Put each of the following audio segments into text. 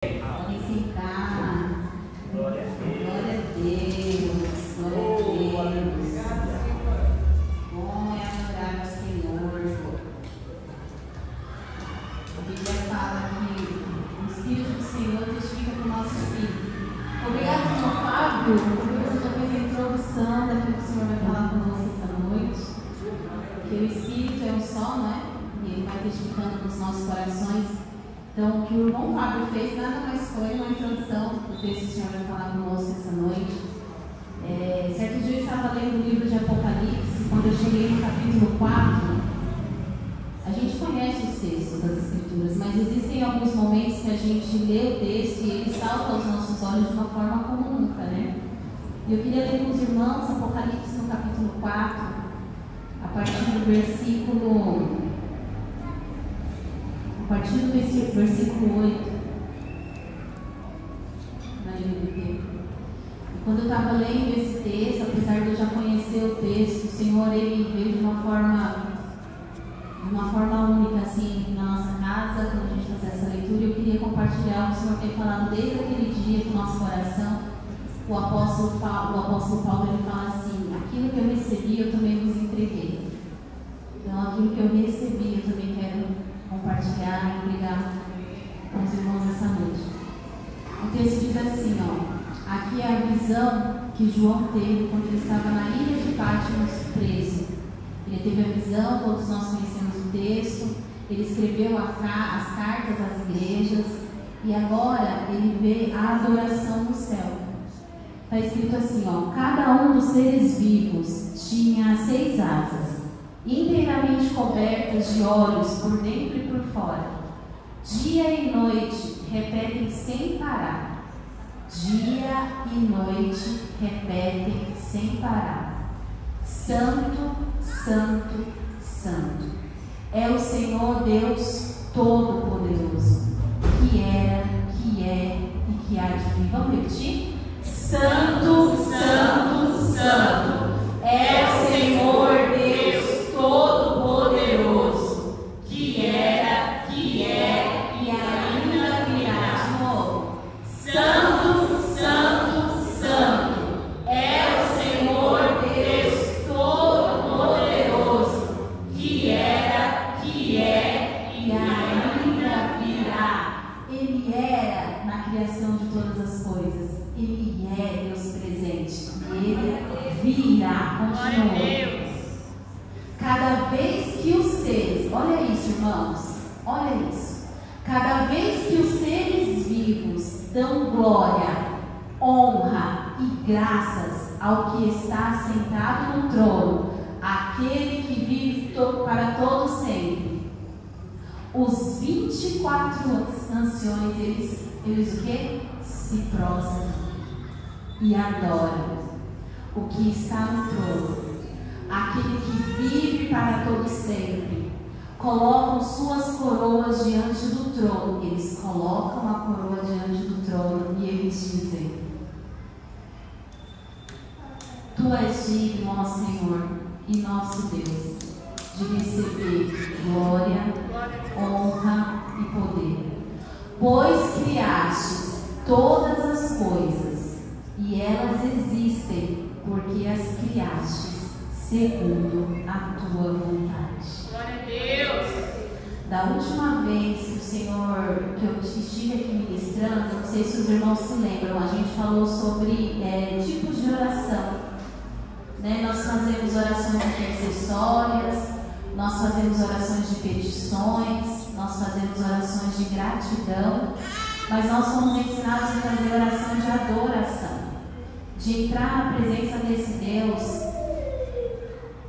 Podem sentar. Glória a Deus. Glória a Deus. Bom é adorar o Senhor. A Bíblia fala que o Espírito do Senhor testifica com o nosso espírito. Obrigado, Sr. Fábio, porque você já fez a introdução daquilo que o Senhor vai falar conosco esta noite. Que o Espírito é um só, né? E ele vai testificando nos nossos corações. Então, o que o irmão Fábio fez nada mais foi uma introdução do texto que o Senhor vai falar conosco essa noite. Certo dia eu estava lendo o livro de Apocalipse, quando eu cheguei no capítulo 4, a gente conhece os textos das Escrituras, mas existem alguns momentos que a gente lê o texto e ele salta aos nossos olhos de uma forma como nunca, né? E eu queria ler com os irmãos Apocalipse no capítulo 4, a partir do versículo 8. E quando eu estava lendo esse texto, apesar de eu já conhecer o texto, o Senhor ele veio de uma forma única assim na nossa casa, quando a gente fazia essa leitura. Eu queria compartilhar o que o Senhor tem falado desde aquele dia com o nosso coração. O apóstolo Paulo ele fala assim: aquilo que eu recebi eu também vos entreguei. Então aquilo que eu recebi eu também quero compartilhar e brigar com os irmãos essa noite. O texto diz assim, aqui é a visão que João teve quando ele estava na ilha de Patmos preso. Ele teve a visão, todos nós conhecemos o texto, ele escreveu as cartas às igrejas e agora ele vê a adoração no céu. Está escrito assim, cada um dos seres vivos tinha 6 asas, inteiramente cobertas de olhos por dentro e por fora. Dia e noite repetem sem parar. Dia e noite repetem sem parar. Santo, Santo, Santo é o Senhor Deus Todo-Poderoso, que era, que é e que há de vir. Vamos repetir? Santo, Santo, Santo é o Senhor Deus Todo-Poderoso, que era, que é e ainda virá. De novo. Santo, Santo, Santo é o Senhor Deus Todo-Poderoso, que era, que é e ainda virá. Ele era na criação de todas as coisas. Ele é Deus presente. Ele virá. Continua. Cada vez que os seres, olha isso, irmãos, olha isso. Cada vez que os seres vivos dão glória, honra e graças ao que está sentado no trono, aquele que vive para todo sempre, os 24 anciões, eles o quê? Se prostram e adoram o que está no trono, aquele que vive para todo sempre. Colocam suas coroas diante do trono. Eles colocam a coroa diante do trono e eles dizem: Tu és digno, ó Senhor e nosso Deus, de receber glória, honra e poder, pois criastes todas as coisas e elas existem porque as criastes segundo a tua vontade. Glória a Deus. Da última vez que eu estive aqui ministrando, não sei se os irmãos se lembram, a gente falou sobre tipos de oração, né? Nós fazemos orações intercessórias, nós fazemos orações de petições, nós fazemos orações de gratidão, mas nós somos ensinados a fazer oração de adoração, de entrar na presença desse Deus.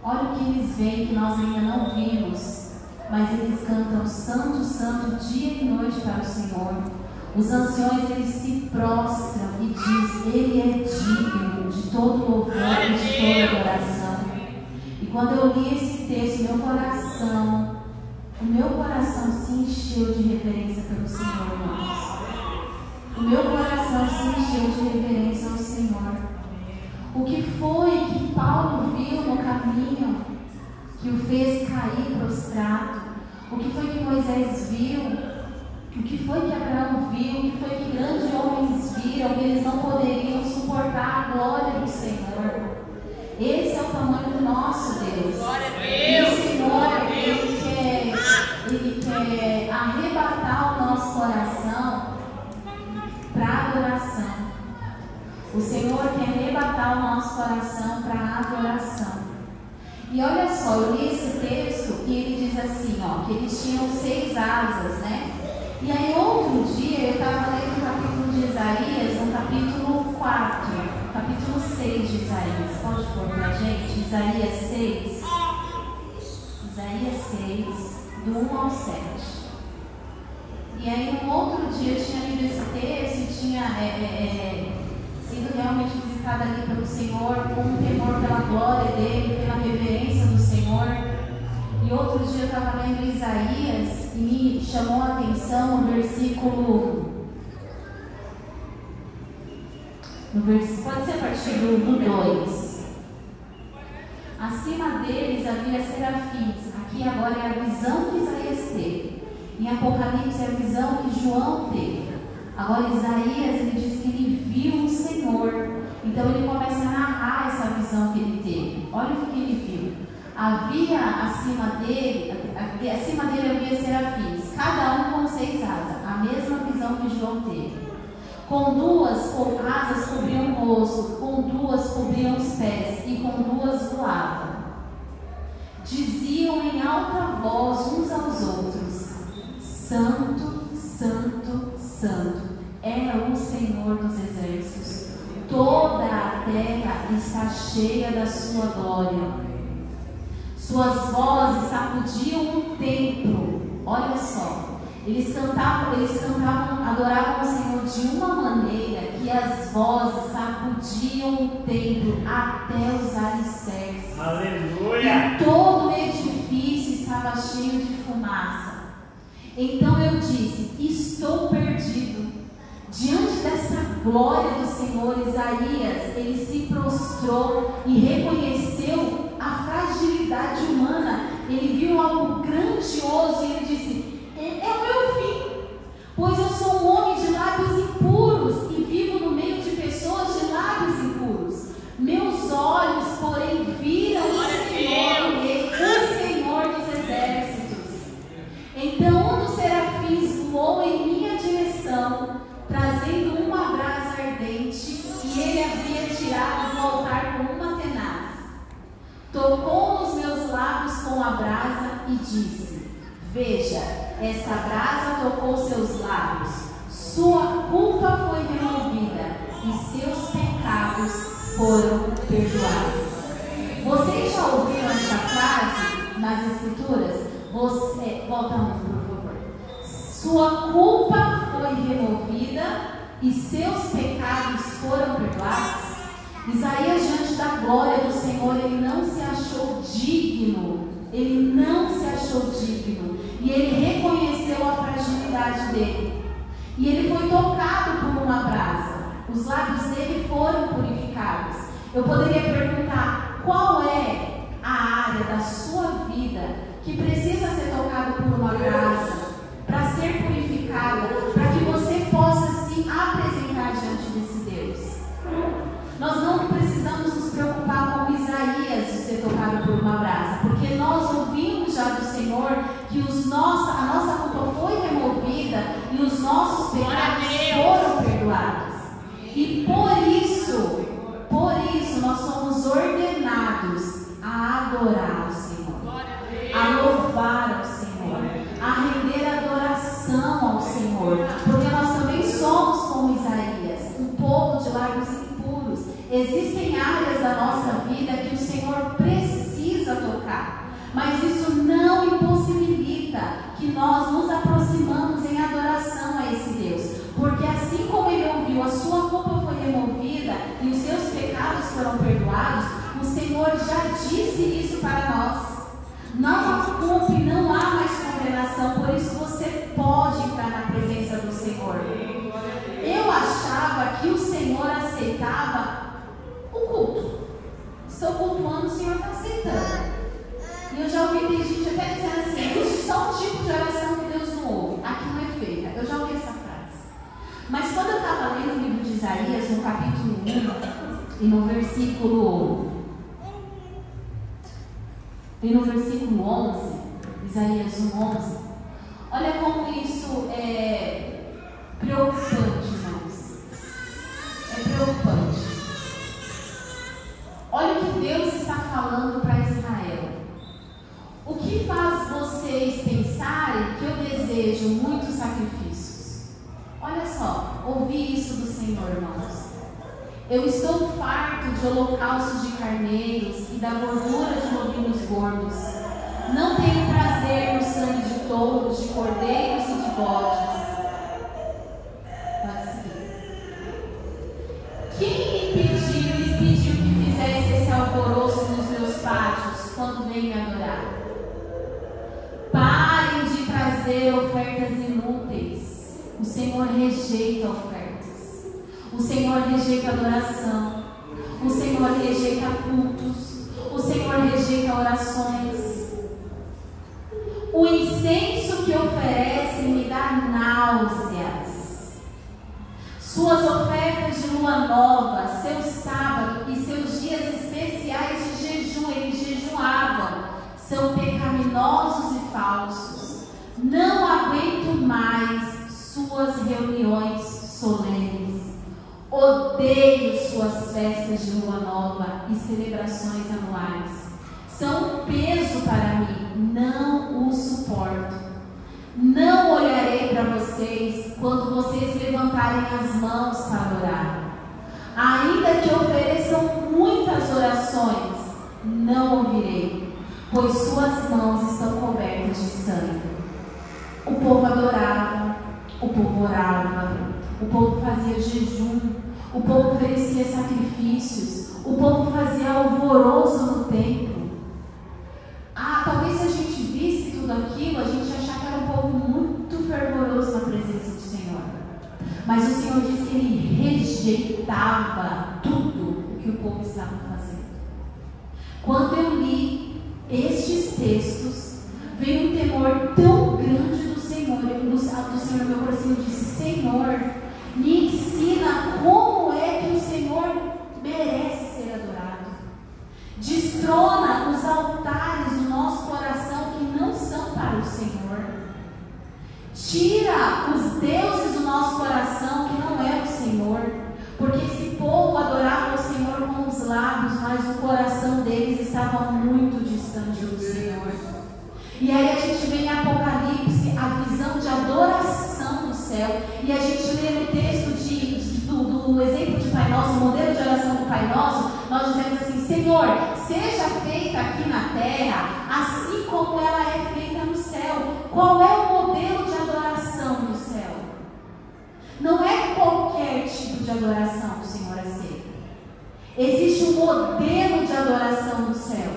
Olha o que eles veem que nós ainda não vimos, mas eles cantam Santo, Santo, dia e noite para o Senhor. Os anciões, eles se prostram e dizem: Ele é digno de todo louvor e de toda adoração. E quando eu li esse texto, o meu coração se encheu de reverência pelo Senhor, irmãos. O meu coração se encheu de reverência ao Senhor. O que foi que Paulo viu no caminho que o fez cair prostrado? O que foi que Moisés viu? O que que foi que Abraão viu, o que foi que grandes homens viram, que eles não poderiam suportar a glória do Senhor. Esse é o tamanho do nosso Deus. E o Senhor, Ele quer arrebatar o nosso coração para adoração. O Senhor quer arrebatar o nosso coração para adoração. E olha só, eu li esse texto e ele diz assim, ó, que eles tinham 6 asas, né? E aí outro dia eu estava lendo o capítulo de Isaías, no capítulo 4, capítulo 6 de Isaías. Pode pôr pra gente? Isaías 6. Isaías 6, do 1 ao 7. E aí um outro dia eu tinha lido esse texto e tinha sido realmente visitada ali pelo Senhor, com um temor pela glória dele, pela reverência do Senhor. E outro dia eu estava lendo Isaías e me chamou a atenção o versículo. Pode ser a partir do 2. Acima deles havia serafins. Aqui agora é a visão que Isaías teve. Em Apocalipse é a visão que João teve. Agora Isaías, ele diz que ele viu o Senhor. Então ele começa a narrar essa visão que ele teve. Olha o que ele viu. Havia acima dele havia serafins, cada um com 6 asas, a mesma visão que João teve. Com 2 asas cobriam o rosto, com 2 cobriam os pés e com 2 voavam. Diziam em alta voz uns aos outros: Santo, Santo, Santo é o Senhor dos exércitos. Toda a terra está cheia da sua glória. Suas vozes sacudiam o templo. Olha só, eles cantavam, adoravam o Senhor de uma maneira que as vozes sacudiam o templo até os alicerces. Aleluia! E todo o edifício estava cheio de fumaça. Então eu disse: estou perdido. Diante dessa glória do Senhor, Isaías, ele se prostrou e reconheceu a fragilidade humana. Ele viu algo grandioso e ele disse: é o meu fim, pois eu sou um homem de lábios impuros e vivo no meio de pessoas de lábios impuros. Meus olhos, porém, viram o Senhor dos exércitos. Então um dos serafins voou em minha direção, trazendo uma brasa ardente que ele havia tirado do altar com uma tenaz. Tocou nos meus lábios com a brasa e disse: veja, esta brasa tocou seus lábios, sua culpa foi removida e seus pecados foram perdoados. Vocês já ouviram essa frase nas Escrituras? Voltamos, por favor. Sua culpa foi removida e seus pecados foram perdoados. Isaías, diante da glória do Senhor, ele não se achou digno. Ele não se achou digno. E ele reconheceu a fragilidade dele. E ele foi tocado por uma brasa. Os lábios dele foram purificados. Eu poderia perguntar: qual é a área da sua vida que precisa ser tocada por uma brasa, para ser purificada, para que você possa se apresentar diante desse Deus? Nós não precisamos nos preocupar com Isaías de ser tocado por uma brasa, porque nós ouvimos já do Senhor que a nossa culpa foi removida e os nossos pecados foram perdoados. E por isso nós somos ordenados a adorar o Senhor, a louvar ao Senhor, a render adoração ao Senhor, porque nós também somos como Isaías, um povo de lábios impuros. Existem áreas da nossa vida que o Senhor precisa tocar, mas isso não impossibilita que nós nos aproximamos em adoração a esse Deus, porque assim como ele ouviu, a sua culpa foi removida e os seus pecados foram perdoados, o Senhor já disse isso para nós. Não há culpa e não há mais condenação, por isso você pode entrar na presença do Senhor. Eu achava que o Senhor aceitava o culto. Estou cultuando, o Senhor está aceitando. E eu já ouvi gente até dizendo assim: existe só um tipo de oração que Deus não ouve. Aqui não é feita. Eu já ouvi estava lendo o livro de Isaías, no capítulo 1, e no versículo 11, Isaías 1:11, olha como isso é preocupante, irmãos. É preocupante. Olha o que Deus está falando para Israel. O que faz vocês pensarem que eu desejo muitos sacrifícios? Olha só, ouvi isso do Senhor, irmãos. Eu estou farto de holocaustos de carneiros e da gordura de novilhos gordos. Não tenho prazer no sangue de touros, de cordeiros e de bodes. Pode seguir. Quem lhes pediu que fizesse esse alvoroço nos meus pátios quando vem me adorar? Parem de trazer ofertas inúteis. O Senhor rejeita ofertas. O Senhor rejeita adoração. O Senhor rejeita cultos. O Senhor rejeita orações. O incenso que oferecem me dá náuseas. Suas ofertas de lua nova, seu sábado e seus dias especiais de jejum, eles jejuavam, são pecaminosos e falsos. Não aguento mais suas reuniões solenes. Odeio suas festas de lua nova e celebrações anuais. São um peso para mim, não os suporto. Não olharei para vocês quando vocês levantarem as mãos para adorar. Ainda que ofereçam muitas orações, não ouvirei, pois suas mãos estão cobertas de sangue. O povo adorava, o povo orava, o povo fazia jejum, o povo oferecia sacrifícios, o povo fazia alvoroço no templo. Talvez se a gente visse tudo aquilo, a gente ia achar que era um povo muito fervoroso na presença do Senhor. Mas o Senhor diz que Ele rejeitava tudo o que o povo estava fazendo. Quando eu li estes textos, veio um temor tão grande do Senhor no meu coração. Eu disse: Senhor, me ensina como é que o Senhor merece ser adorado. Destrona os altares do nosso coração que não são para o Senhor. Tira os deuses do nosso coração que não é o Senhor. Porque esse povo adorava o Senhor com os lábios, mas o coração deles estava muito distante do Senhor. E aí a gente vê em Apocalipse a visão de adoração do céu. E a gente lê no texto do exemplo de Pai Nosso, o modelo de oração do Pai Nosso, nós dizemos assim: Senhor, seja feita aqui na terra, assim como ela é feita no céu. Qual é o modelo de adoração no céu? Não é qualquer tipo de adoração que o Senhor aceita. Existe um modelo de adoração no céu.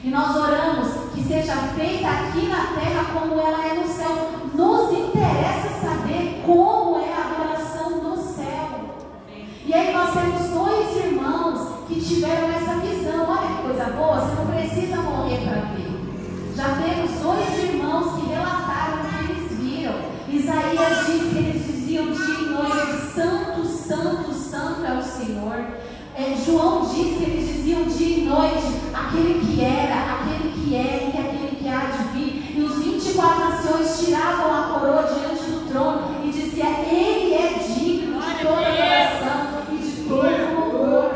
E nós oramos que seja feita aqui na terra como ela é no céu. Nos interessa saber como é a adoração no céu. E aí nós temos dois irmãos que tiveram essa visão. Olha que coisa boa, você não precisa morrer para ver. Já temos dois irmãos que relataram o que eles viram. Isaías diz que eles diziam dia e noite: Santo, Santo, Santo é o Senhor. João diz que eles diziam dia e noite: aquele que era, aquele que é e aquele que há de vir. E os 24 anciões tiravam a coroa diante do trono e diziam: Ele é digno de toda adoração e de todo louvor.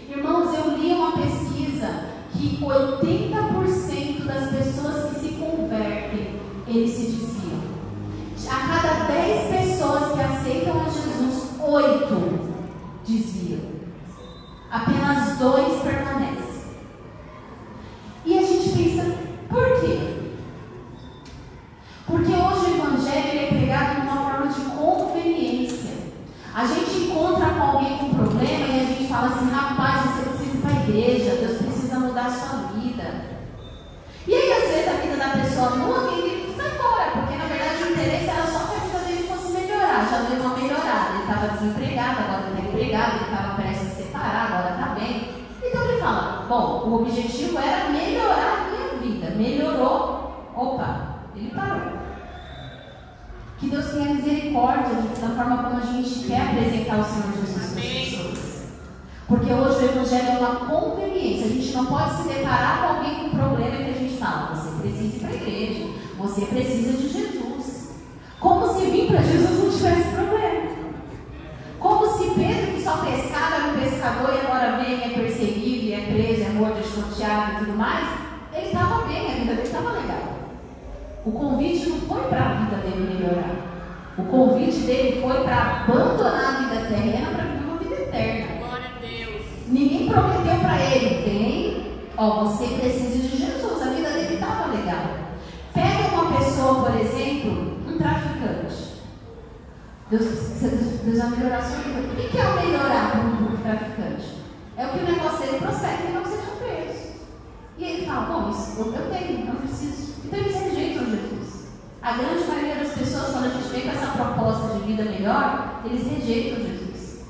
Irmãos, eu li uma pesquisa que 80% das pessoas que se convertem, eles se desviam. A cada 10 pessoas que aceitam a Jesus, 8 desviam. Apenas 2 permanecem. E a gente pensa: por quê? Porque hoje o Evangelho é pregado de uma forma de conveniência. A gente encontra com alguém com problema e a gente fala assim: rapaz, você precisa ir para a igreja, Deus precisa mudar a sua vida. E aí às vezes a vida da pessoa muda e ele sai fora, porque na verdade o interesse era só que a vida dele fosse melhorar. Já deu uma melhorada, ele estava desempregado, agora está empregado, ele estava prestes a separar, agora está bem. Então ele fala: bom, o objetivo era melhorar a minha vida. Melhorou, opa, ele parou. Que Deus tenha misericórdia da forma como a gente quer apresentar o Senhor Jesus para as pessoas. Porque hoje o Evangelho é uma conveniência. A gente não pode se deparar com alguém com problema que a gente fala: você precisa ir para a igreja, você precisa de Jesus. Como se vir para Jesus não tivesse problema. Como se Pedro, que só pescava, era um pescador e agora vem, é perseguido, é preso, é morto, é escoteado e tudo mais, ele estava bem, a vida dele estava legal. O convite não foi para a vida dele melhorar. O convite dele foi para abandonar a vida terrena para viver uma vida eterna. Glória a Deus. Ninguém prometeu para ele: vem, você precisa de Jesus. A vida dele estava legal. Pega uma pessoa, por exemplo, um traficante. Deus vai melhorar a sua vida. O que é o melhorar para um traficante? É o que o negócio dele prospere e não seja preso. E ele fala: bom, isso eu tenho, não preciso. Então eles rejeitam Jesus. A grande maioria das pessoas, quando a gente vem com essa proposta de vida melhor, eles rejeitam Jesus.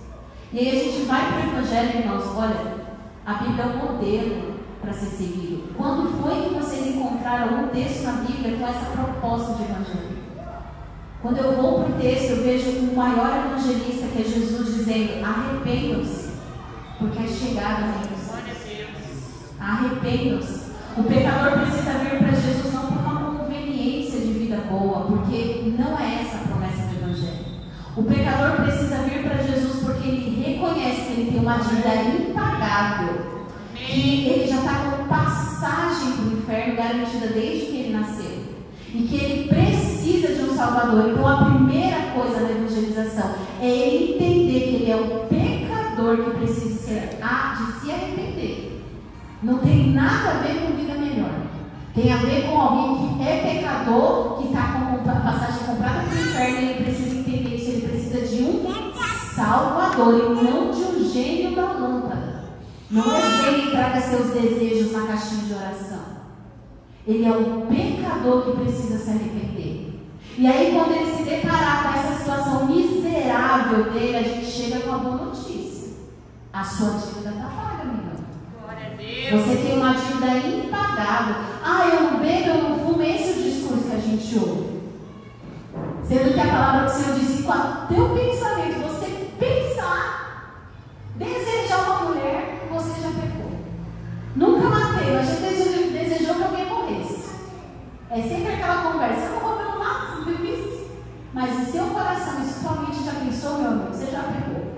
E aí a gente vai para o Evangelho, irmãos. Olha, a Bíblia é um modelo para ser seguido. Quando foi que vocês encontraram algum texto na Bíblia com essa proposta de Evangelho? Quando eu vou para o texto, eu vejo o maior evangelista, que é Jesus, dizendo: arrependam-se, porque é chegado a reino dos céus. Arrependam-se. O pecador precisa vir para Jesus não por uma conveniência de vida boa, porque não é essa a promessa do Evangelho. O pecador precisa vir para Jesus porque ele reconhece que ele tem uma dívida impagável, que ele já está com passagem para o inferno garantida desde que ele nasceu, e que ele precisa de um Salvador. Então a primeira coisa da evangelização é ele entender que ele é um pecador que precisa de se arrepender. Não tem nada a ver com vida melhor. Tem a ver com alguém que é pecador, que está com a passagem comprada para o inferno, e ele precisa entender isso. Ele precisa de um Salvador e não de um gênio da lâmpada. Não é gênio que traga seus desejos na caixinha de oração. Ele é um pecador que precisa se arrepender. E aí, quando ele se deparar com essa situação miserável dele, a gente chega com a boa notícia: a sua dívida está paga, amigão. Glória a Deus. Você tem uma dívida impagável. Eu não bebo, eu não fumo. Esse é o discurso que a gente ouve. Sendo que a palavra do Senhor disse: com o teu pensamento, você pensar, desejar uma mulher, você já pecou. Nunca matei, mas já desejou que alguém morresse. É sempre aquela conversa: eu não vou pelo nada, não bebi. Mas o seu coração, e sua mente já pensou, meu amigo, você já pecou.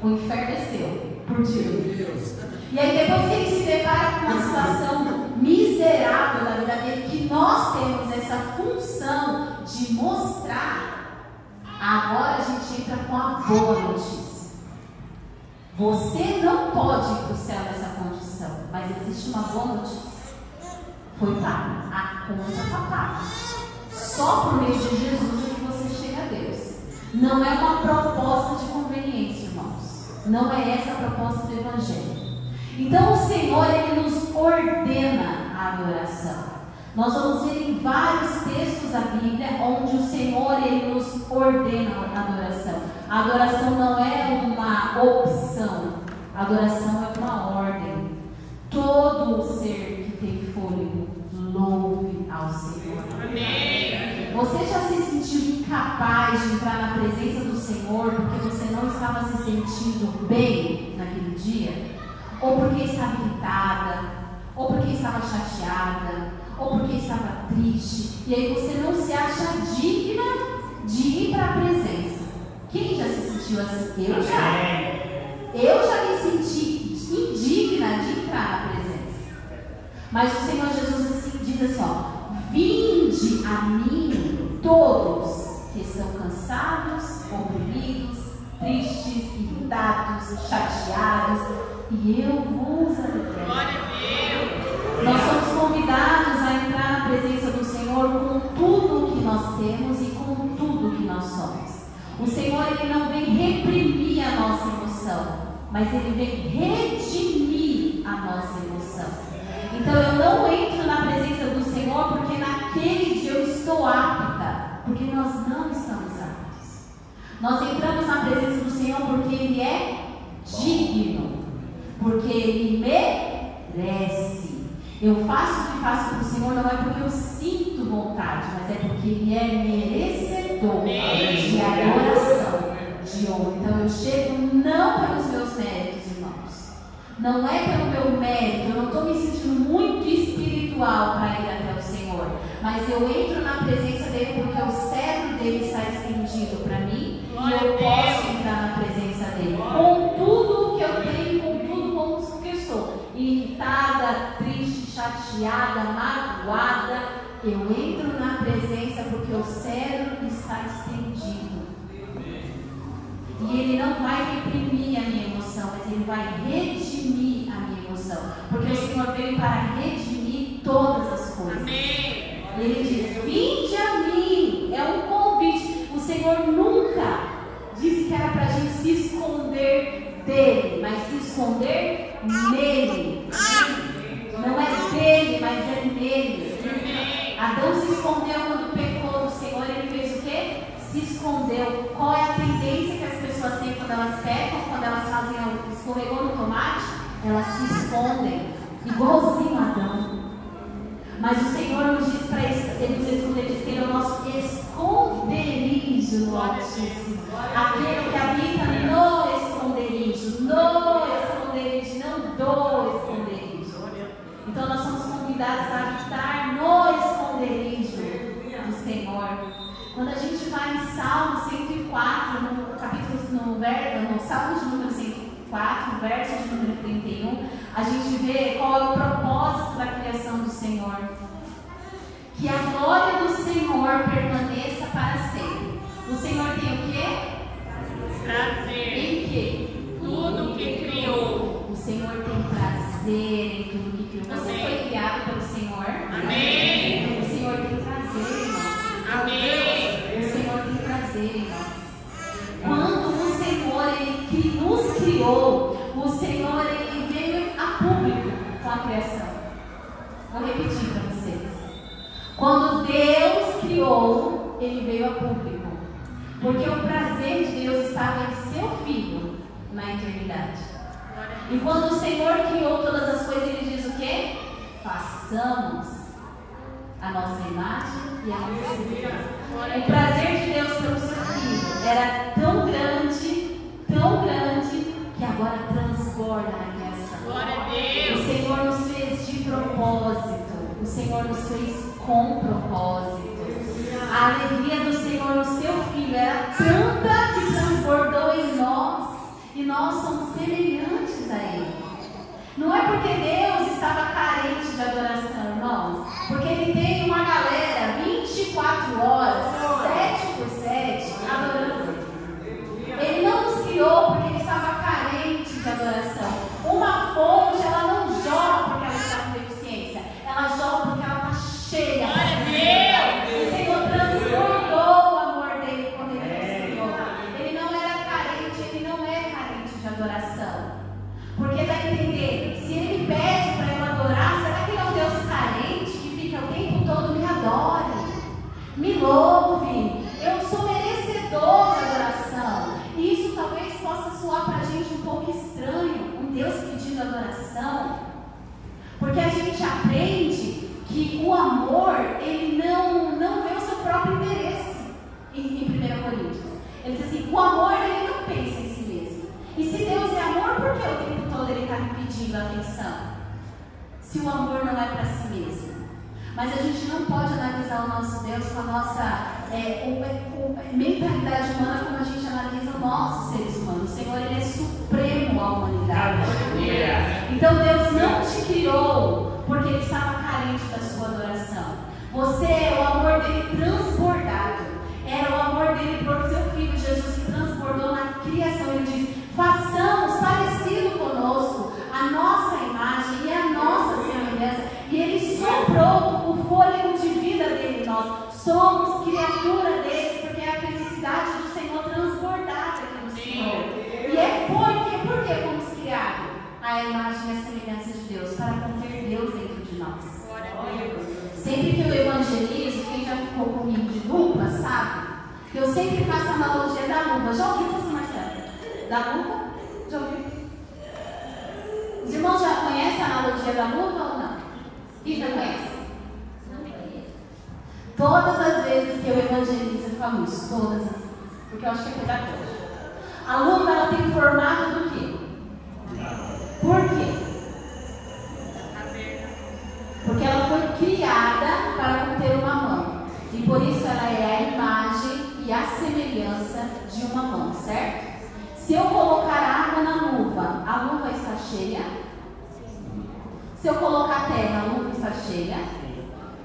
O inferno é seu, por Deus. E aí depois que ele se depara com uma situação miserável na vida dele, que nós temos essa função de mostrar, agora a gente entra com a boa notícia. Você não pode ir para o céu nessa condição, mas existe uma boa notícia. Foi paga, a conta está paga. Só por meio de Jesus é que você chega a Deus. Não é uma proposta de conveniência, irmãos. Não é essa a proposta do Evangelho. Então o Senhor, Ele nos ordena a adoração. Nós vamos ver em vários textos da Bíblia onde o Senhor, Ele nos ordena a adoração. A adoração não é uma opção, a adoração é uma ordem. Todo ser que tem fôlego, louve ao Senhor. Amém. Você já se sentiu incapaz de entrar na presença do Senhor porque você não estava se sentindo bem naquele dia? Ou porque estava irritada, ou porque estava chateada, ou porque estava triste, e aí você não se acha digna de ir para a presença. Quem já se sentiu assim? Eu já me senti indigna de entrar na presença. Mas o Senhor Jesus assim, diz assim: vinde a mim todos que estão cansados, oprimidos, tristes, irritados, chateados, e eu vos aliviarei. Glória a Deus. Nós somos convidados a entrar na presença do Senhor com tudo o que nós temos e com tudo o que nós somos. O Senhor, Ele não vem reprimir a nossa emoção, mas Ele vem redimir a nossa emoção. Então eu não entro na presença do Senhor porque naquele dia eu estou apta, porque nós não estamos aptos. Nós entramos na presença do Senhor porque Ele é digno, porque Ele merece. Eu faço o que faço para o Senhor não é porque eu sinto vontade, mas é porque Ele é merecedor. dou de adoração, de honra. Então eu chego não pelos meus méritos, irmãos. Não é pelo meu mérito. Eu não estou me sentindo muito espiritual para ir até o Senhor. Mas eu entro na presença dele porque o cetro dele está estendido para mim. E eu posso entrar na presença dele. Com tudo o que eu tenho, com tudo como que eu sou. Irritada, triste, chateada, magoada. Eu entro na presença porque o cetro está estendido. E ele não vai reprimir a minha emoção, mas ele vai redimir a minha emoção. Porque o Senhor veio para redimir todas as coisas. Amém. Ele diz: vinde a mim. É um convite. O Senhor nunca disse que era para a gente se esconder dele, mas se esconder nele. Não é dele, mas é nele. Adão se escondeu quando pecou do Senhor. Ele fez o quê? Se escondeu. Qual é a tendência que as pessoas têm quando elas pecam, quando elas fazem algo, escorregou no tomate? Elas se escondem, igualzinho a Adão. Mas o Senhor nos diz para ele nos esconder, diz que ele é o nosso esconderijo no Altíssimo. Aquele que habita no esconderijo, não do esconderijo. Então nós somos convidados a habitar no esconderijo do Senhor. Quando a gente vai em Salmo 104, no Salmo de número 104, verso de número 31, a gente vê qual é o propósito da criação do Senhor. Que a glória do Senhor permaneça para sempre. O Senhor tem o quê? Prazer. Em quê? Tudo que criou. O Senhor tem prazer em tudo que criou. Você Amém. foi criado pelo Senhor? Amém. O Senhor tem prazer, irmãos. Amém. O Senhor tem prazer, irmãos. Quando o Senhor ele nos criou, o Senhor ele veio a público com a criação. Vou repetir para vocês. Quando Deus criou, ele veio a público. Porque o prazer de Deus estava em seu Filho na eternidade. E quando o Senhor criou todas as coisas, ele diz o quê? Façamos a nossa imagem e a nossa semelhança. O prazer de Deus pelo seu Filho era tão grande, que agora transborda na criação. Glória a Deus. O Senhor nos fez de propósito. O Senhor nos fez com propósito. A alegria do Senhor no seu Filho era tanta que transbordou em nós. E nós somos semelhantes a Ele. Não é porque Deus estava carente de adoração, irmãos. Porque Ele tem uma galera 24 horas, 7x7, adorando. Ele não nos criou porque Ele estava carente de adoração. Uma fonte, ela não joga porque ela está com deficiência. Ela joga porque ela está cheia. O Senhor transbordou o amor dele quando Ele nos criou. Ele não era carente, Ele não é carente de adoração. Porque dá a entender, se Ele pede para eu adorar, será que Ele é um Deus carente que fica o tempo todo me adore, me louve? Eu sou merecedor de adoração. E isso talvez possa soar para a gente um pouco estranho, um Deus pedindo adoração. Porque a gente aprende que o amor, ele não vê o seu próprio interesse em 1 Coríntios. Ele diz assim, o amor ele não pensa em si mesmo. E se Deus é amor, por que o tempo todo ele está me pedindo atenção? Se o amor não é para si mesmo. Mas a gente não pode analisar o nosso Deus com a nossa mentalidade humana como a gente analisa nossos seres humanos. O Senhor ele é supremo à humanidade. Então Deus não te criou porque Ele estava carente da sua adoração. Você é o amor dele transbordado. Era o amor dele por seu Filho Jesus que transbordou na criação. Ele diz, façamos parecido conosco a nossa imagem e a nossa semelhança. E Ele soprou o fôlego de vida dele em nós. Somos criatura dele, porque é a felicidade do Senhor transbordada aqui no Senhor. E é por que fomos criados? A imagem e a semelhança de Deus, para conter Deus dentro de nós. Sempre que eu evangelizo, quem já ficou comigo de lupa, sabe? Eu sempre faço a analogia da luva. Já ouviu, pastor Marcelo? Da luva? Já ouviu? Os irmãos já conhecem a analogia da luva ou não? Quem já conhece? Todas as vezes que eu evangelizo, eu falo isso, todas as vezes, porque eu acho que é pedagógico. A luva, ela tem formato do quê? Por quê? Porque ela foi criada para conter uma mão. E por isso ela é a imagem e a semelhança de uma mão, certo? Se eu colocar água na luva, a luva está cheia? Se eu colocar terra, a luva está cheia?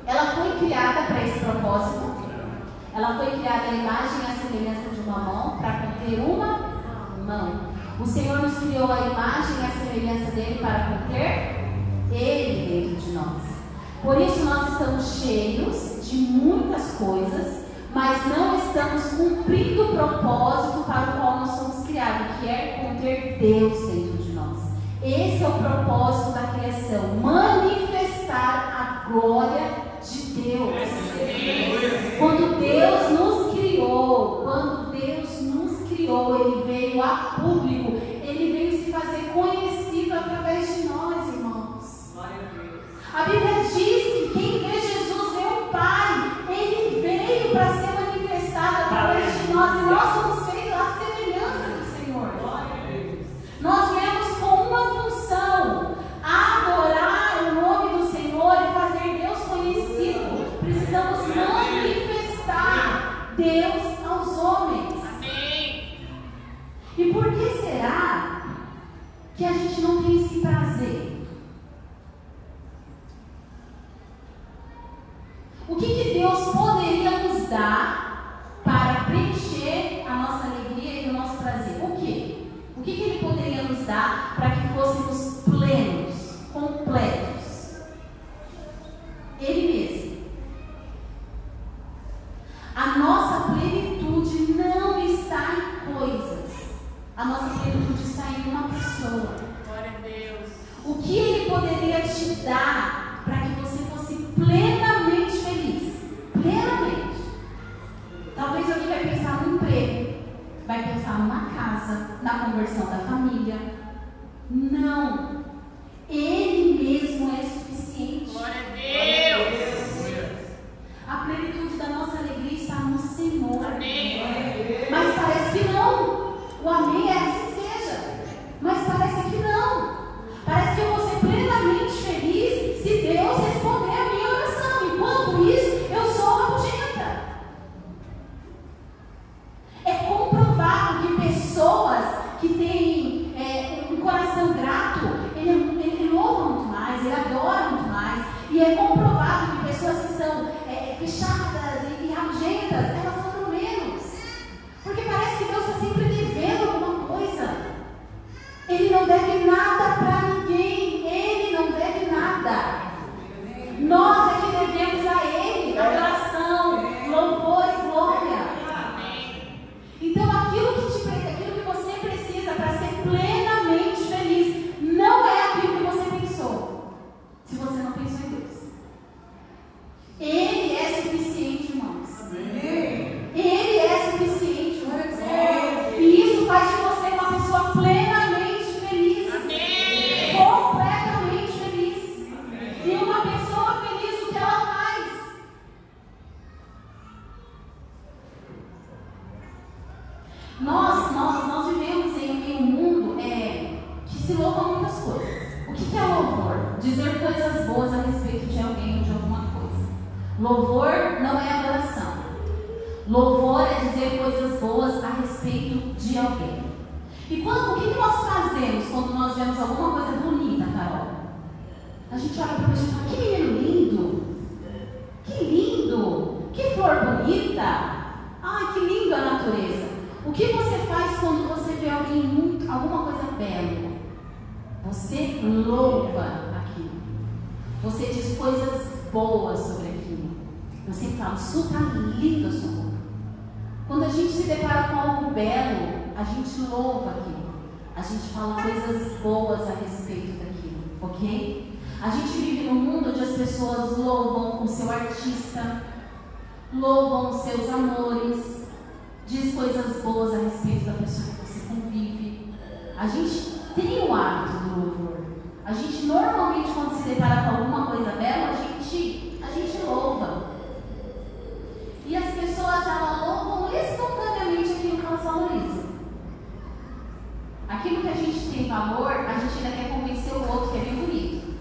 Ela foi criada para esse propósito. Ela foi criada a imagem e a semelhança de uma mão para conter uma mão. O Senhor nos criou a imagem e a semelhança dele para conter ele dentro de nós. Por isso nós estamos cheios de muitas coisas, mas não estamos cumprindo o propósito para o qual nós somos criados, que é conter Deus dentro de nós. Esse é o propósito da criação, manifestar a glória de Deus. Quando Deus nos criou, Ele veio a público, Ele veio se fazer conhecido através de nós, irmãos. A Bíblia diz que quem vê Jesus vê o Pai. Ele veio para ser manifestado através de nós, e nós somos feitos à semelhança do Senhor. Nós viemos com uma função: adorar o nome do Senhor e fazer Deus conhecido. Precisamos manifestar Deus aos homens. E por que será que a gente não tem esse prazer? O que Deus poderia nos dar para preencher a nossa alegria e o nosso prazer? O quê? O que Ele poderia nos dar para que fôssemos plenos, completos? Ele mesmo. A nossa plenitude não está em coisas. A nossa plenitude está em uma pessoa. Glória a Deus. O que Ele poderia te dar para que você fosse plenamente feliz? Plenamente. Talvez alguém vai pensar no emprego, vai pensar numa casa, na conversão da família. Não. Ele mesmo é suficiente. Glória a Deus. A plenitude da nossa alegria está no Senhor. Amém. Mas parece que não. O amém é assim seja. Mas parece que não. Parece que eu vou ser plenamente feliz se Deus responder a minha oração. Enquanto isso, eu sou rabugenta. É comprovado que pessoas que têm um coração grato, ele louva muito mais, ele adora muito mais. E é comprovado que pessoas que são fechadas e rabugentas, elas são menos. Porque parece que Deus está sempre devendo alguma coisa. Ele não deve nada para ninguém. Ele não deve nada. Nós é que devemos a Ele adoração, louvor e glória. Então aquilo que você precisa para ser plenamente feliz não é aquilo que você pensou. Se você não pensou em Deus, Ele é suficiente, irmãos. Ele é suficiente, irmãos. E isso faz de você uma pessoa plenamente feliz. Completamente feliz. E uma pessoa feliz, o que ela faz? Nós vivemos em um mundo que se louva muitas coisas. O que é louvor? Dizer coisas boas a respeito de alguém ou de alguma coisa. Louvor não é adoração. Louvor é dizer coisas boas a respeito de alguém. E o que nós fazemos quando nós vemos alguma coisa bonita, Carol? A gente olha para a pessoa e fala: que menino lindo! Que lindo! Que flor bonita! Ai, que lindo a natureza! O que você faz quando você vê alguma coisa bela? Você louva aquilo. Você diz coisas boas sobre aquilo. Você fala: isso está lindo, a sua roupa. Quando a gente se depara com algo belo, a gente louva aquilo. A gente fala coisas boas a respeito daquilo, ok? A gente vive num mundo onde as pessoas louvam o seu artista, louvam os seus amores, diz coisas boas a respeito da pessoa que você convive. A gente tem o hábito do louvor. A gente normalmente, quando se depara com alguma coisa bela, a gente louva. aquilo que a gente tem valor, a gente ainda quer convencer o outro que é bem bonito.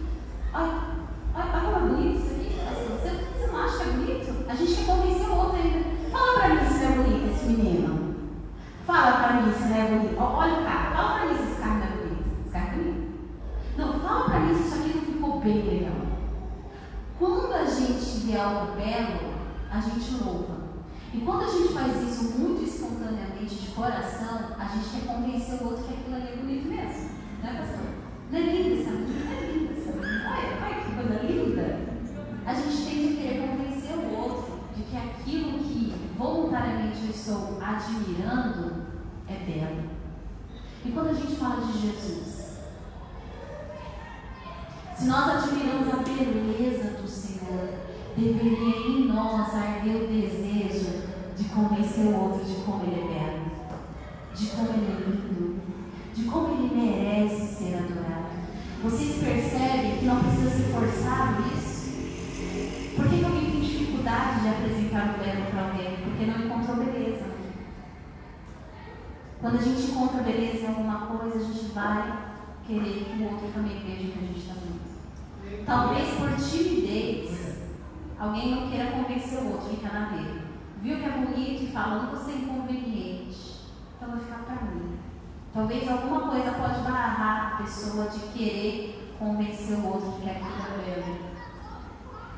Olha como é bonito isso aqui. Você não acha que é bonito? A gente quer convencer o outro ainda. Fala pra mim se não é bonito esse menino. Fala pra mim se não é bonito. Olha o carro. Fala pra mim se esse carro não é bonito. Esse carro é bonito. Não, fala pra mim se isso aqui não ficou bem legal. Quando a gente vê algo belo, a gente louva. E quando a gente faz isso muito espontaneamente, de coração, a gente quer convencer o outro que aquilo ali é bonito mesmo. Não é, pastor? Não é linda essa música? Não é linda essa música? Olha que coisa linda. A gente tem que querer convencer o outro de que aquilo que voluntariamente eu estou admirando é belo. E quando a gente fala de Jesus, se nós admiramos a beleza do Senhor, deveria em nós arder o desejo de convencer o outro de como ele é belo, de como ele é lindo, de como ele merece ser adorado. Vocês percebem que não precisa ser forçado isso? Por que alguém tem dificuldade de apresentar o belo para alguém? Porque não encontrou beleza. Quando a gente encontra beleza em alguma coisa, a gente vai querer que o outro também veja o que a gente está vendo. Talvez por timidez, alguém não queira convencer o outro, fica na dele. Viu que é bonito e fala, não vou ser inconveniente, então vai ficar para mim. Talvez alguma coisa pode barrar a pessoa de querer convencer o outro de que aquilo é belo.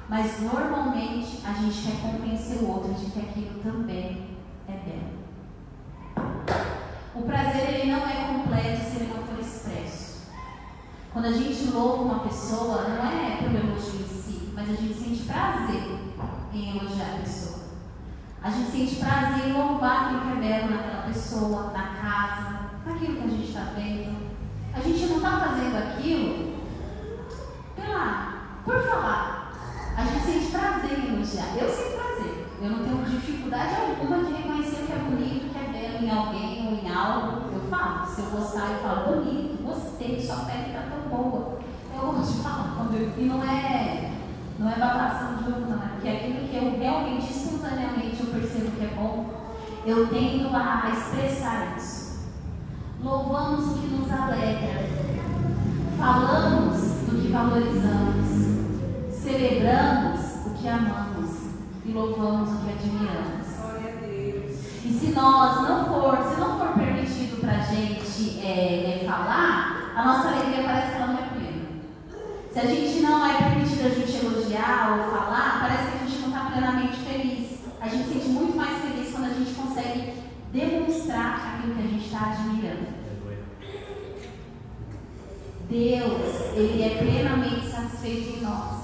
Mas normalmente a gente quer convencer o outro de que aquilo também é belo. O prazer ele não é completo se ele não for expresso. Quando a gente louva uma pessoa, não é pelo elogio em si, mas a gente sente prazer em elogiar a pessoa. A gente sente prazer em louvar aquilo que é belo naquela pessoa, na casa, naquilo que a gente está vendo. A gente não está fazendo aquilo por falar. A gente sente prazer em elogiar. Eu sinto prazer. Eu não tenho dificuldade alguma de reconhecer o que é bonito, o que é belo em alguém ou em algo. Eu falo. Se eu gostar, eu falo bonito, gostei, sua pele está tão boa. Eu gosto de falar. E não é babação de novo, não. É porque aquilo que eu realmente, espontaneamente, eu percebo que é bom, eu tendo a expressar isso. Louvamos o que nos alegra. Falamos do que valorizamos. Celebramos o que amamos. E louvamos o que admiramos. Glória a Deus. E se não for permitido para a gente falar, a nossa alegria parece que ela não é plena. Se a gente não é permitido a gente elogiar ou falar, parece que a gente não está plenamente feliz. A gente se sente muito mais feliz quando a gente consegue demonstrar aquilo que a gente está admirando. Deus, Ele é plenamente satisfeito em nós.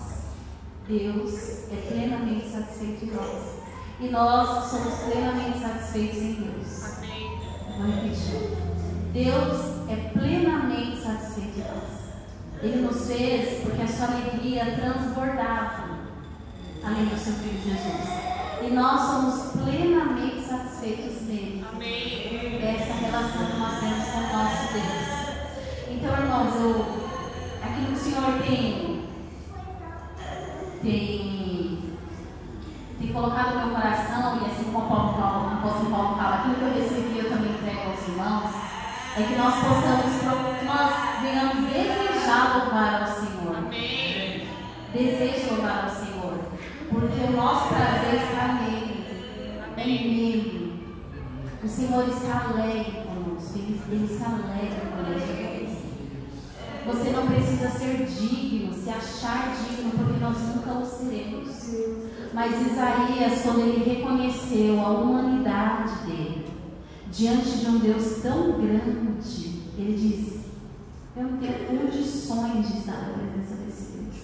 Deus é plenamente satisfeito em nós. E nós somos plenamente satisfeitos em Deus. Amém. Vou repetir. Deus é plenamente satisfeito em nós. Ele nos fez porque a sua alegria transbordava além do seu Filho Jesus. E nós somos plenamente satisfeitos nele. Amém. Essa relação que nós temos com o nosso Deus. Então, irmãos, aquilo que o Senhor tem colocado no meu coração, e assim como o apóstolo Paulo fala, aquilo que eu recebi eu também entrego aos irmãos, é que nós venhamos desejar louvar ao Senhor. Amém. Desejo louvar ao Senhor, porque o nosso prazer está nele. Amém. Nele. O Senhor está alegre conosco, Ele está alegre conosco. Você não precisa ser digno, se achar digno, porque nós nunca o seremos. Mas Isaías, quando ele reconheceu a humanidade dele, diante de um Deus tão grande, ele disse: eu não tenho condições de estar na presença desse Deus.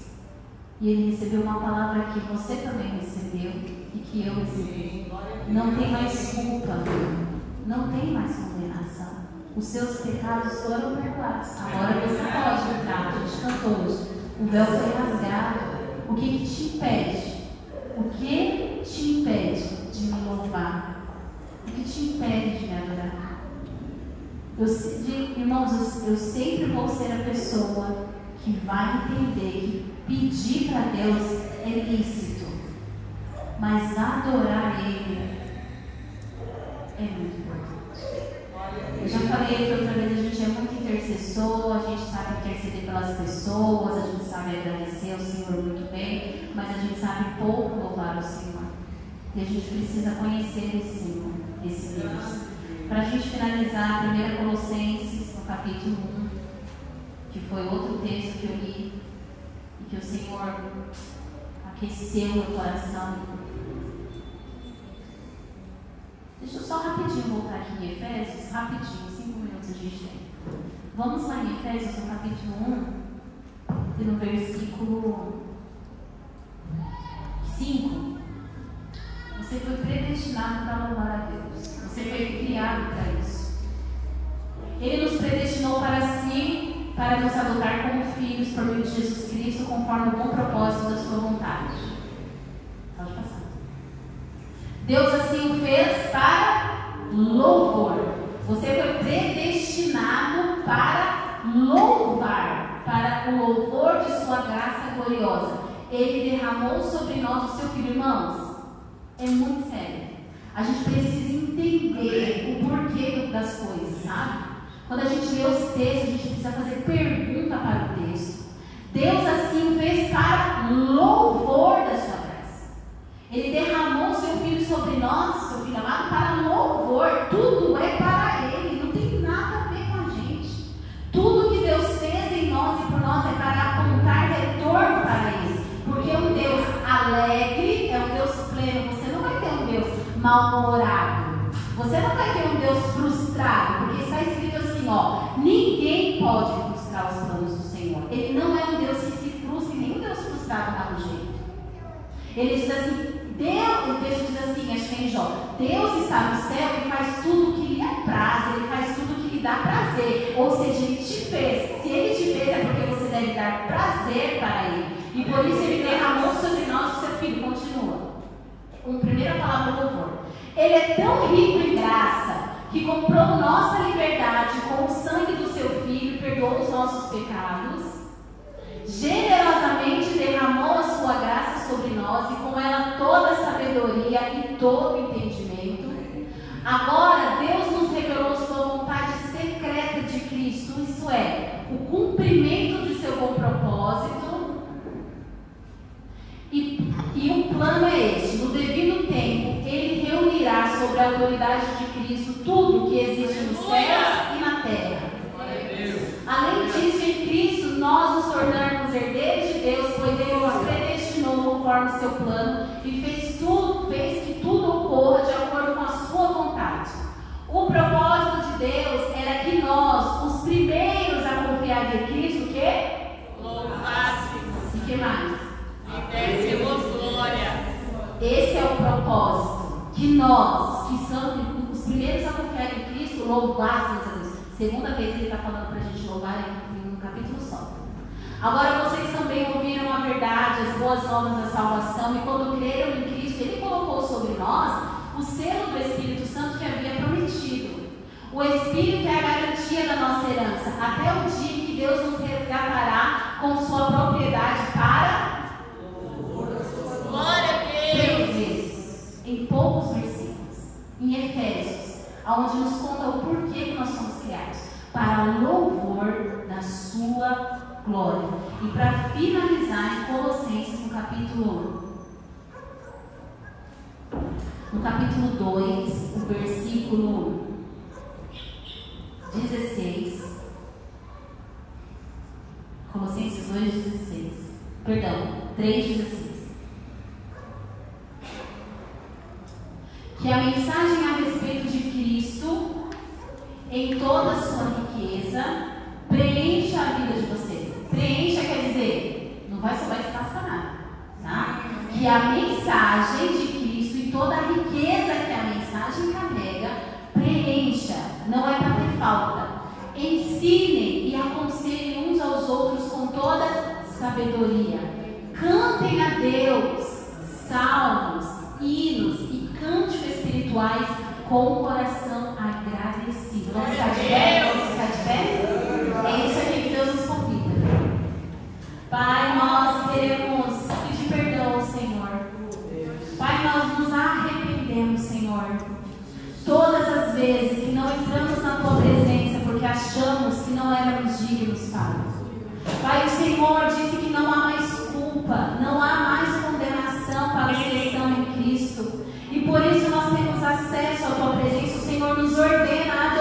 E ele recebeu uma palavra que você também recebeu e que eu recebi. Não tem mais culpa, não tem mais condenação. Os seus pecados foram perdoados. Agora você pode entrar. A gente cantou hoje. O véu foi rasgado. O que te impede? O que te impede de me louvar? O que te impede de me adorar? Irmãos, eu sempre vou ser a pessoa que vai entender que pedir para Deus é lícito, mas adorar Ele é muito importante. Eu já falei que outra vez, a gente é muito intercessor, a gente sabe interceder pelas pessoas, a gente sabe agradecer ao Senhor muito bem, mas a gente sabe pouco louvar o Senhor. E a gente precisa conhecer esse Senhor, esse Deus. Para a gente finalizar, 1 Colossenses, no capítulo 1, que foi outro texto que eu li, e que o Senhor aqueceu meu coração. Deixa eu só rapidinho voltar aqui em Efésios, rapidinho, 5 minutos a gente tem. Vamos lá em Efésios, no capítulo 1, e no versículo 5. Você foi predestinado para louvar a Deus. Você foi criado para isso. Ele nos predestinou para si, para nos adotar como filhos por meio de Jesus Cristo, conforme o bom propósito da sua vontade. Pode passar. Deus assim o fez para louvor. Você foi predestinado para louvar, para o louvor de sua graça gloriosa. Ele derramou sobre nós o seu Filho. Irmãos, é muito sério. A gente precisa entender o porquê das coisas, sabe? Quando a gente lê os textos, a gente precisa fazer pergunta para o texto. Deus assim o fez para louvor da sua graça. Ele derramou o seu Filho sobre nós, seu Filho amado, para louvor. Tudo é para Ele, não tem nada a ver com a gente. Tudo que Deus fez em nós e por nós é para apontar retorno para Ele. Porque é um Deus alegre, é um Deus pleno. Você não vai ter um Deus mal-humorado. Você não vai ter um Deus frustrado, porque está escrito assim, ó, ninguém pode frustrar os planos do Senhor. Ele não é um Deus que se frustra, e nem um Deus frustrado dá um jeito. Ele diz assim, Deus, o texto diz assim, acho que é em Jó, Deus está no céu e faz tudo que lhe apraz, Ele faz tudo que lhe dá prazer. Ou seja, Ele te fez. Se Ele te fez é porque você deve dar prazer para Ele. E por isso Ele derramou sobre nós o seu Filho. Continua. Com a primeira palavra do louvor. Ele é tão rico em graça que comprou nossa liberdade com o sangue do seu Filho, perdoou os nossos pecados, generosamente derramou a sua graça sobre nós e com ela toda a sabedoria e todo o entendimento. Agora Deus nos revelou sua vontade secreta de Cristo, isso é, o cumprimento de seu bom propósito. E o plano é este: no devido tempo, Ele reunirá sobre a autoridade de Cristo tudo que existe nos céus e na terra. Além disso, em Cristo, nós nos tornamos herdeiros de Deus, pois Ele nos predestinou conforme o seu plano e fez que tudo ocorra de acordo com a sua vontade. O propósito de Deus era que nós, os primeiros a confiar em Cristo, o quê? Louvássemos. E o que mais? E dessemos glória. Esse é o propósito, que nós, que somos os primeiros a confiar em Cristo, louvássemos a Deus. Segunda vez ele está falando para a gente louvar em um capítulo só. Agora vocês também ouviram a verdade, as boas novas da salvação, e quando creram em Cristo, Ele colocou sobre nós o selo do Espírito Santo que havia prometido. O Espírito é a garantia da nossa herança, até o dia que Deus nos resgatará com sua propriedade para... Glória a Deus! 3 vezes, em poucos versículos, em Efésios, onde nos conta o porquê que nós somos criados, para louvor da sua glória. E para finalizar, em Colossenses, no capítulo 2, o versículo 16, Colossenses 2:16, perdão, 3:16. Que a mensagem a respeito de Cristo, em toda a sua riqueza, preencha a vida de vocês. Preencha quer dizer, não vai sobrar espaço para nada, tá? Que a mensagem de Cristo e toda a riqueza que a mensagem carrega, preencha, não é para ter falta. Ensinem e aconselhem uns aos outros com toda sabedoria. Cantem a Deus salmos, hinos e cânticos espirituais com o coração agradecido. Vamos ficar de pé? Vamos ficar de pé? É isso aqui que Deus nos convida. Pai, nós queremos pedir perdão, Senhor. Pai, nós nos arrependemos, Senhor. Todas as vezes que não entramos na Tua presença, porque a achamos que não éramos dignos, Pai. Pai, o Senhor disse que não há mais culpa, não há mais condenação para os que estão em Cristo. E por isso nós temos acesso à Tua presença. O Senhor nos ordena a